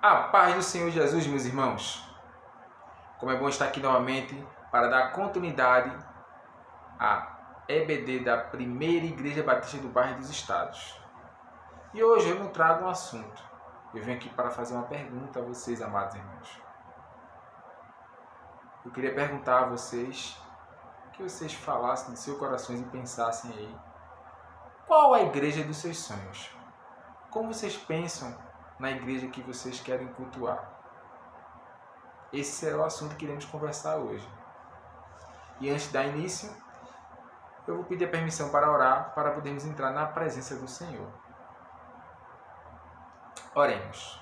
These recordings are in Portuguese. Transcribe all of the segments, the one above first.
A paz do Senhor Jesus, meus irmãos. Como é bom estar aqui novamente para dar continuidade à EBD da Primeira Igreja Batista do Bairro dos Estados. E hoje eu não trago um assunto. Eu venho aqui para fazer uma pergunta a vocês, amados irmãos. Eu queria perguntar a vocês, que vocês falassem de seus corações e pensassem aí. Qual a igreja dos seus sonhos? Como vocês pensam na igreja que vocês querem cultuar? Esse é o assunto que iremos conversar hoje. E antes de dar início, eu vou pedir a permissão para orar, para podermos entrar na presença do Senhor. Oremos.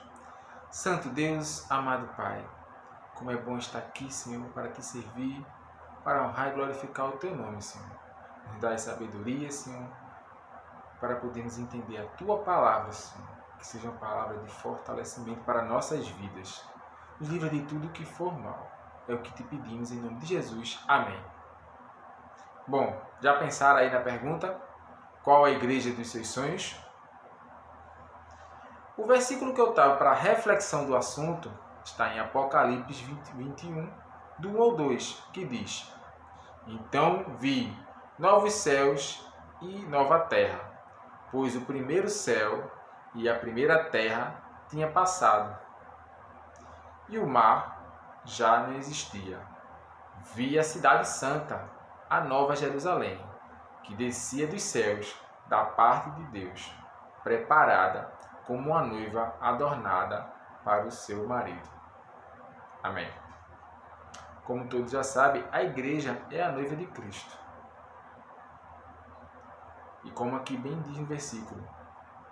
Santo Deus, amado Pai, como é bom estar aqui, Senhor, para te servir, para honrar e glorificar o teu nome, Senhor. Nos dá sabedoria, Senhor, para podermos entender a tua palavra, Senhor, que seja uma palavra de fortalecimento para nossas vidas. Nos livra de tudo que for mal. É o que te pedimos em nome de Jesus. Amém. Bom, já pensaram aí na pergunta? Qual a igreja dos seus sonhos? O versículo que eu trago para a reflexão do assunto está em Apocalipse 21, do 1 ao 2, que diz: Então vi novos céus e nova terra, pois o primeiro céu e a primeira terra tinha passado, e o mar já não existia. Vi a cidade santa, a nova Jerusalém, que descia dos céus, da parte de Deus, preparada como uma noiva adornada para o seu marido. Amém. Como todos já sabem, a igreja é a noiva de Cristo. E como aqui bem diz no versículo,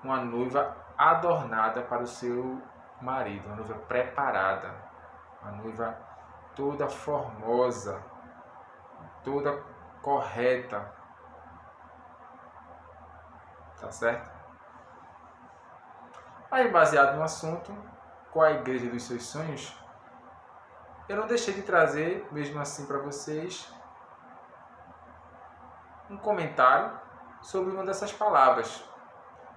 uma noiva adornada para o seu marido, uma noiva preparada, uma noiva toda formosa, toda correta. Tá certo? Aí, baseado no assunto, qual a igreja dos seus sonhos, eu não deixei de trazer, mesmo assim para vocês, um comentário sobre uma dessas palavras.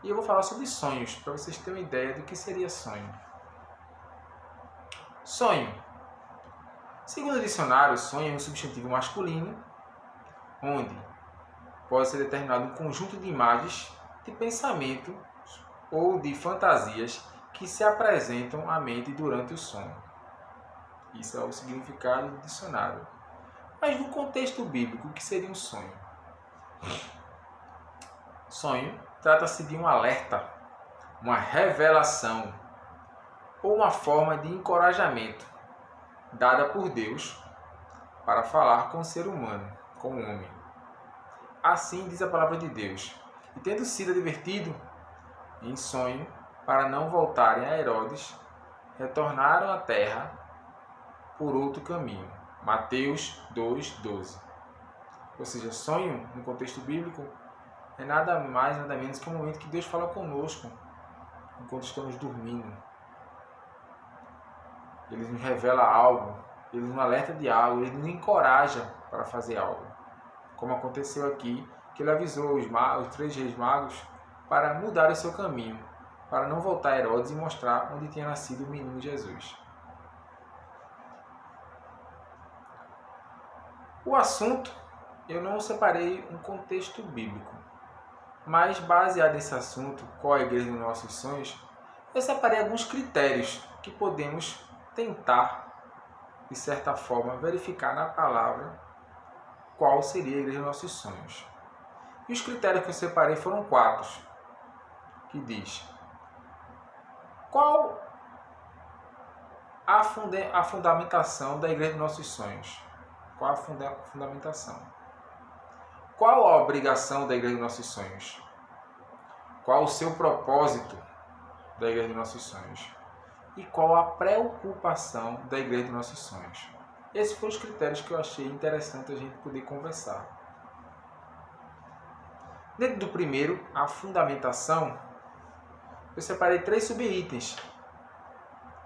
E eu vou falar sobre sonhos, para vocês terem uma ideia do que seria sonho. Sonho. Segundo o dicionário, sonho é um substantivo masculino, onde pode ser determinado um conjunto de imagens, de pensamento ou de fantasias que se apresentam à mente durante o sono. Isso é o significado do dicionário. Mas no contexto bíblico, o que seria um sonho? Sonho trata-se de um alerta, uma revelação ou uma forma de encorajamento dada por Deus para falar com o ser humano, com o homem. Assim diz a palavra de Deus. E tendo sido advertido em sonho para não voltarem a Herodes, retornaram à terra por outro caminho. Mateus 2:12. Ou seja, sonho, no contexto bíblico, é nada mais, nada menos que um momento que Deus fala conosco enquanto estamos dormindo. Ele nos revela algo, ele nos alerta de algo, ele nos encoraja para fazer algo. Como aconteceu aqui, que ele avisou os 3 reis magos para mudar o seu caminho, para não voltar a Herodes e mostrar onde tinha nascido o menino Jesus. O assunto, eu não separei um contexto bíblico, mas baseado nesse assunto, qual a igreja dos nossos sonhos, eu separei alguns critérios que podemos tentar, de certa forma, verificar na palavra qual seria a igreja dos nossos sonhos. E os critérios que eu separei foram 4, que diz: qual a fundamentação da igreja dos nossos sonhos? Qual a fundamentação? Qual a obrigação da igreja dos nossos sonhos? Qual o seu propósito da igreja dos nossos sonhos? E qual a preocupação da igreja dos nossos sonhos? Esses foram os critérios que eu achei interessante a gente poder conversar. Dentro do primeiro, a fundamentação, eu separei 3 subitens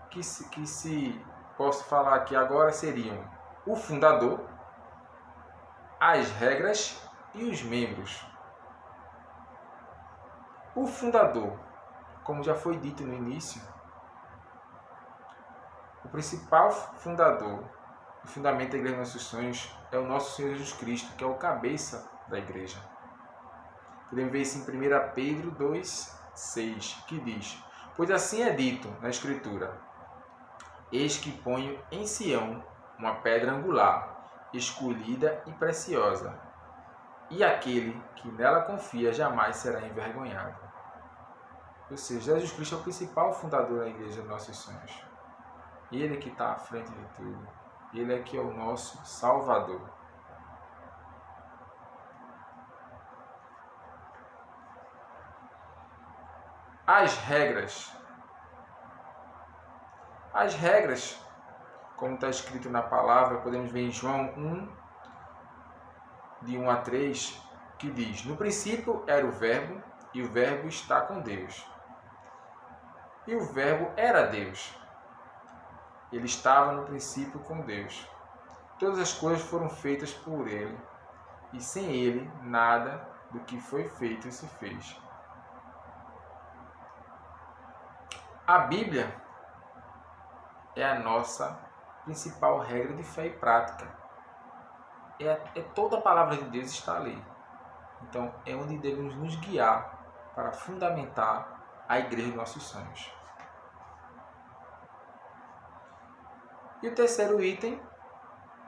que se posso falar aqui agora seriam o fundador, as regras e os membros. O fundador, como já foi dito no início, O principal fundador, o fundamento da Igreja dos Nossos Sonhos é o nosso Senhor Jesus Cristo, que é o cabeça da Igreja. Podemos ver isso em 1 Pedro 2,6, que diz: pois assim é dito na Escritura: eis que ponho em Sião uma pedra angular, escolhida e preciosa, e aquele que nela confia jamais será envergonhado. Ou seja, Jesus Cristo é o principal fundador da Igreja dos Nossos Sonhos. Ele que está à frente de tudo. Ele é que é o nosso Salvador. As regras. As regras, como está escrito na palavra, podemos ver em João 1, de 1 a 3, que diz: no princípio era o Verbo, e o Verbo está com Deus. E o Verbo era Deus. Ele estava no princípio com Deus. Todas as coisas foram feitas por Ele, e sem Ele nada do que foi feito se fez. A Bíblia é a nossa principal regra de fé e prática. Toda a palavra de Deus está ali. Então é onde devemos nos guiar para fundamentar a Igreja dos Nossos Sonhos. E o terceiro item,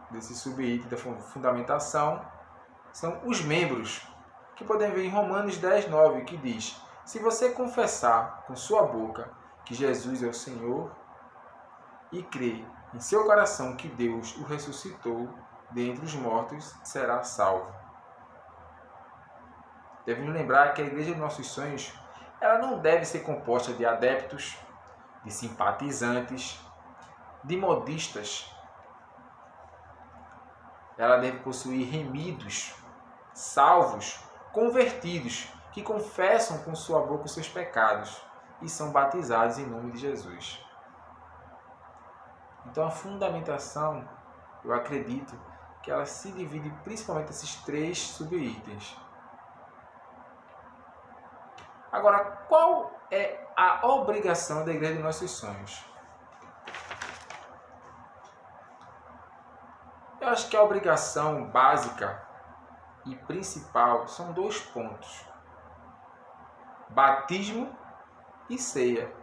desse subitem da fundamentação, são os membros, que podemos ver em Romanos 10:9, que diz: se você confessar com sua boca que Jesus é o Senhor e crer em seu coração que Deus o ressuscitou dentre os mortos, será salvo. Devemos lembrar que a Igreja dos Nossos Sonhos, ela não deve ser composta de adeptos, de simpatizantes, de modistas. Ela deve possuir remidos, salvos, convertidos, que confessam com sua boca os seus pecados e são batizados em nome de Jesus. Então a fundamentação, eu acredito que ela se divide principalmente nesses 3 subitens. Agora, qual é a obrigação da Igreja dos Nossos Sonhos? Eu acho que a obrigação básica e principal são 2 pontos: batismo e ceia.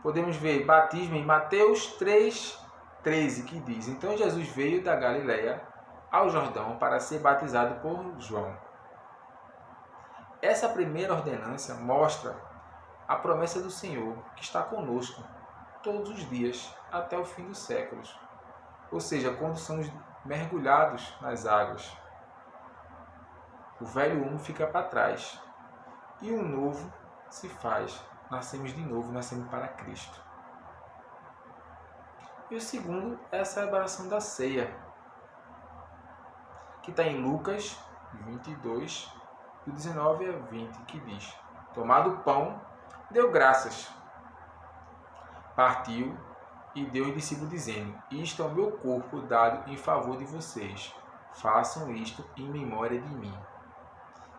Podemos ver batismo em Mateus 3:13, que diz: então Jesus veio da Galileia ao Jordão para ser batizado por João. Essa primeira ordenança mostra a promessa do Senhor, que está conosco todos os dias até o fim dos séculos. Ou seja, quando somos mergulhados nas águas, o velho homem fica para trás e o novo se faz. Nascemos de novo, nascemos para Cristo. E o segundo é a celebração da ceia, que está em Lucas 22, do 19 a 20, que diz: tomado o pão, deu graças, partiu e deu aos discípulos, dizendo: isto é o meu corpo dado em favor de vocês. Façam isto em memória de mim.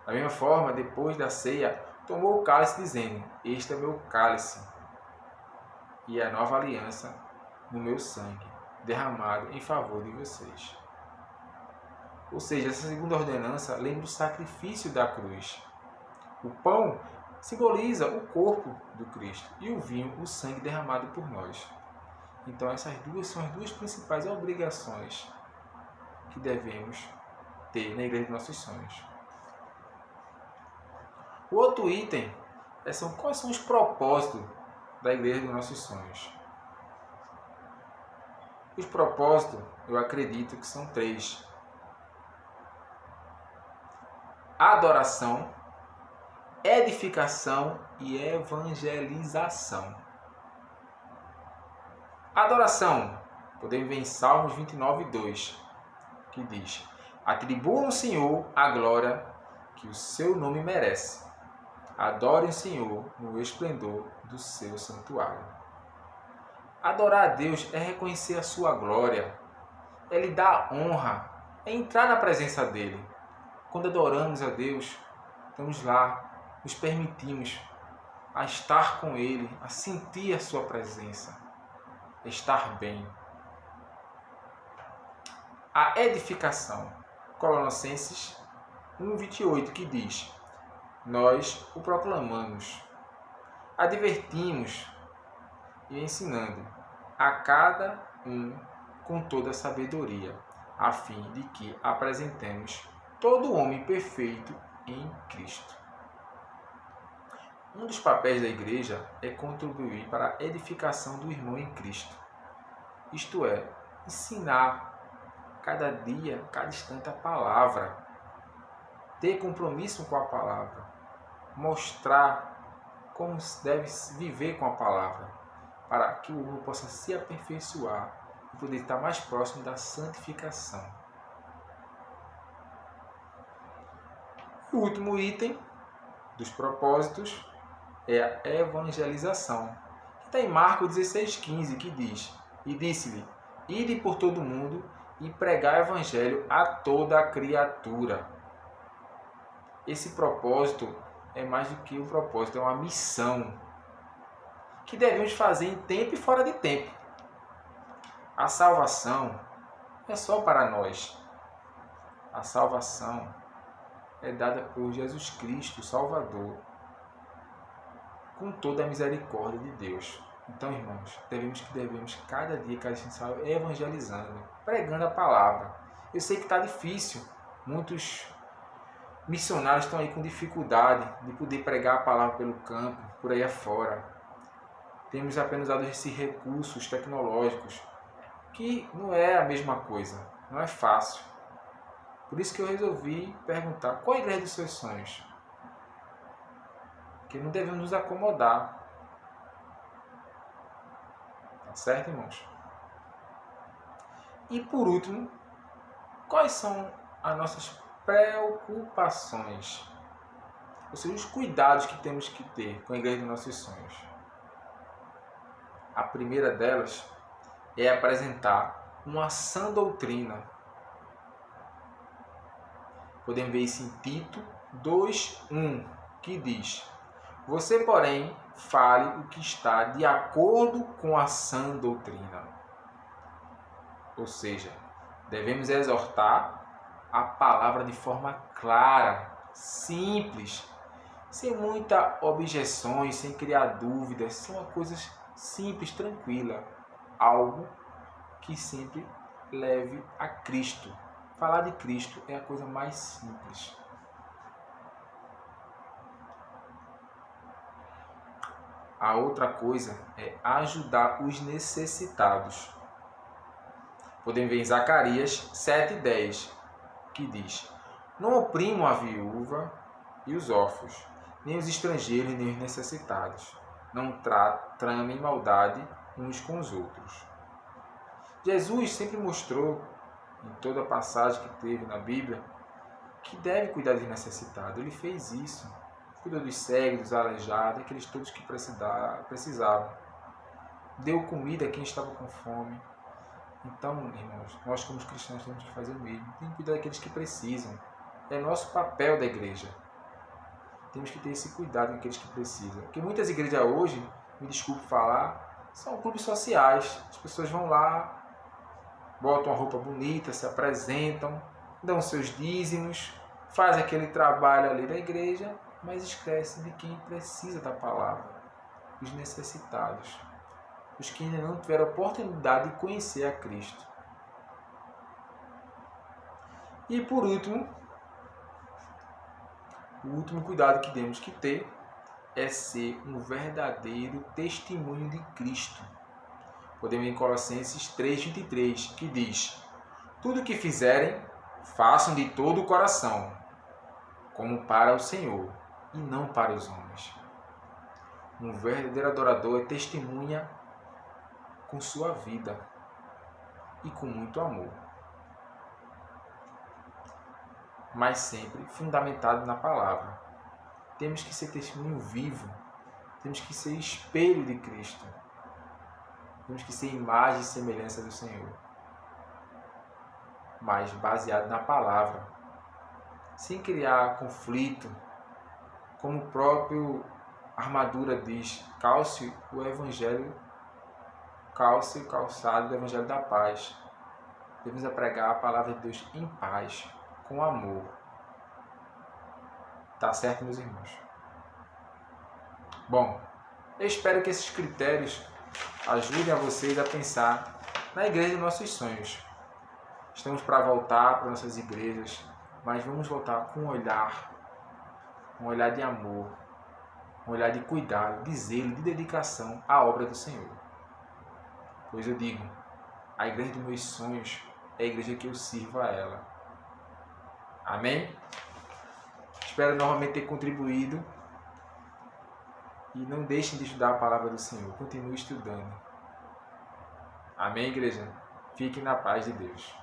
Da mesma forma, depois da ceia, tomou o cálice, dizendo: este é meu cálice e a nova aliança no meu sangue, derramado em favor de vocês. Ou seja, essa segunda ordenança lembra o sacrifício da cruz. O pão simboliza o corpo do Cristo e o vinho, o sangue derramado por nós. Então essas duas são as 2 principais obrigações que devemos ter na Igreja dos Nossos Sonhos. O outro item são quais são os propósitos da Igreja dos Nossos Sonhos. Os propósitos, eu acredito que são 3. Adoração, edificação e evangelização. Adoração, podemos ver em Salmos 29:2, que diz: atribuam ao Senhor a glória que o seu nome merece. Adorem o Senhor no esplendor do seu santuário. Adorar a Deus é reconhecer a sua glória, é lhe dar honra, é entrar na presença dele. Quando adoramos a Deus, estamos lá, nos permitimos a estar com ele, a sentir a sua presença. estar bem. A edificação. Colossenses 1:28, que diz: nós o proclamamos, advertimos e ensinando a cada um com toda a sabedoria, a fim de que apresentemos todo homem perfeito em Cristo. Um dos papéis da igreja é contribuir para a edificação do irmão em Cristo. Isto é, ensinar cada dia, cada instante a palavra, ter compromisso com a palavra, mostrar como se deve viver com a palavra, para que o homem possa se aperfeiçoar e poder estar mais próximo da santificação. O último item dos propósitos é a evangelização. Está em Marcos 16:15, que diz: e disse-lhe, ide por todo o mundo e pregar o evangelho a toda a criatura. Esse propósito é mais do que um propósito, é uma missão que devemos fazer em tempo e fora de tempo. A salvação é só para nós. A salvação é dada por Jesus Cristo, Salvador, com toda a misericórdia de Deus. Então, irmãos, devemos cada dia, cada instante, evangelizando, pregando a palavra. Eu sei que está difícil. Muitos missionários estão aí com dificuldade de poder pregar a palavra pelo campo, por aí afora. Temos apenas usado esses recursos tecnológicos, que não é a mesma coisa, não é fácil. Por isso que eu resolvi perguntar, qual é a igreja dos seus sonhos? Porque não devemos nos acomodar. Tá certo, irmãos? E por último, quais são as nossas preocupações? Ou seja, os cuidados que temos que ter com a igreja dos nossos sonhos. A primeira delas é apresentar uma sã doutrina. Podemos ver isso em Tito 2:1, que diz: você, porém, fale o que está de acordo com a sã doutrina. Ou seja, devemos exortar a palavra de forma clara, simples, sem muitas objeções, sem criar dúvidas. São coisas simples, tranquila, algo que sempre leve a Cristo. Falar de Cristo é a coisa mais simples. A outra coisa é ajudar os necessitados. Podemos ver em Zacarias 7:10, que diz: não oprimam a viúva e os órfãos, nem os estrangeiros, nem os necessitados. Não tramem maldade uns com os outros. Jesus sempre mostrou, em toda a passagem que teve na Bíblia, que deve cuidar dos necessitados. Ele fez isso. Cuidou dos cegos, dos aleijados, aqueles todos que precisavam. Deu comida a quem estava com fome. Então, irmãos, nós como cristãos temos que fazer o mesmo. Temos que cuidar daqueles que precisam. É nosso papel da igreja. Temos que ter esse cuidado com aqueles que precisam. Porque muitas igrejas hoje, me desculpe falar, são clubes sociais. As pessoas vão lá, botam uma roupa bonita, se apresentam, dão seus dízimos, fazem aquele trabalho ali da igreja, mas esquecem de quem precisa da palavra, os necessitados, os que ainda não tiveram a oportunidade de conhecer a Cristo. E por último, o último cuidado que temos que ter é ser um verdadeiro testemunho de Cristo. Podemos ver em Colossenses 3:23, que diz: tudo o que fizerem, façam de todo o coração, como para o Senhor, e não para os homens. Um verdadeiro adorador é testemunha com sua vida e com muito amor, mas sempre fundamentado na palavra. Temos que ser testemunho vivo, temos que ser espelho de Cristo, temos que ser imagem e semelhança do Senhor, mas baseado na palavra, sem criar conflito, como o próprio Armadura diz, calce calçado do Evangelho da Paz. Devemos pregar a palavra de Deus em paz, com amor. Tá certo, meus irmãos? Bom, eu espero que esses critérios ajudem a vocês a pensar na igreja dos nossos sonhos. Estamos para voltar para nossas igrejas, mas vamos voltar com um olhar de amor, um olhar de cuidado, de zelo, de dedicação à obra do Senhor. Pois eu digo, a igreja dos meus sonhos é a igreja que eu sirvo a ela. Amém? Espero novamente ter contribuído. E não deixem de estudar a palavra do Senhor. Continue estudando. Amém, igreja? Fiquem na paz de Deus.